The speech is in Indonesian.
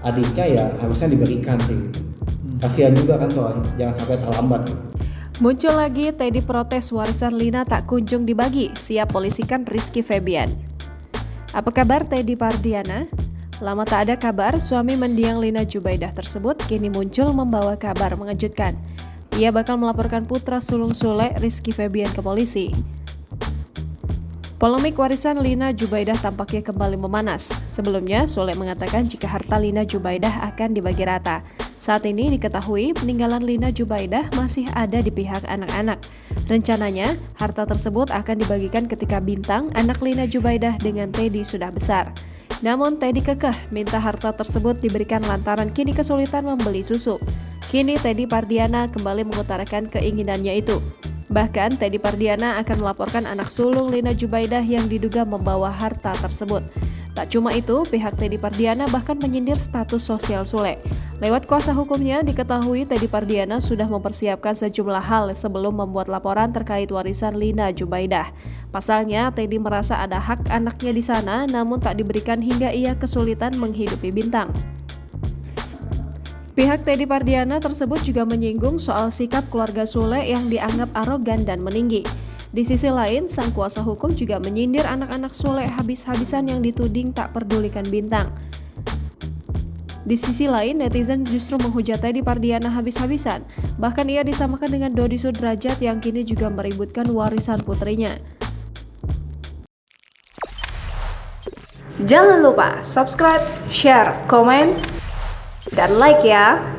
adiknya ya harusnya diberikan sih. Kasihan juga kan soalnya, jangan sampai terlambat. Muncul lagi Teddy protes warisan Lina tak kunjung dibagi, siap polisikan Rizky Febian. Apa kabar Teddy Pardiana? Lama tak ada kabar, suami mendiang Lina Jubaidah tersebut kini muncul membawa kabar mengejutkan. Ia bakal melaporkan putra sulung Sule, Rizky Febian, ke polisi. Polemik warisan Lina Jubaidah tampaknya kembali memanas. Sebelumnya, Sule mengatakan jika harta Lina Jubaidah akan dibagi rata. Saat ini diketahui peninggalan Lina Jubaidah masih ada di pihak anak-anak. Rencananya, harta tersebut akan dibagikan ketika Bintang, anak Lina Jubaidah, dengan Teddy sudah besar. Namun Teddy kekeh minta harta tersebut diberikan lantaran kini kesulitan membeli susu. Kini Teddy Pardiana kembali mengutarakan keinginannya itu. Bahkan Teddy Pardiana akan melaporkan anak sulung Lina Jubaidah yang diduga membawa harta tersebut. Tak cuma itu, pihak Teddy Pardiana bahkan menyindir status sosial Sule. Lewat kuasa hukumnya, diketahui Teddy Pardiana sudah mempersiapkan sejumlah hal sebelum membuat laporan terkait warisan Lina Jubaidah. Pasalnya, Teddy merasa ada hak anaknya di sana, namun tak diberikan hingga ia kesulitan menghidupi Bintang. Pihak Teddy Pardiana tersebut juga menyinggung soal sikap keluarga Sule yang dianggap arogan dan meninggi. Di sisi lain, sang kuasa hukum juga menyindir anak-anak Sule habis-habisan yang dituding tak pedulikan Bintang. Di sisi lain, netizen justru menghujat Teddy Pardiana habis-habisan. Bahkan ia disamakan dengan Dodi Sudrajat yang kini juga meributkan warisan putrinya. Jangan lupa subscribe, share, komen, dan like ya!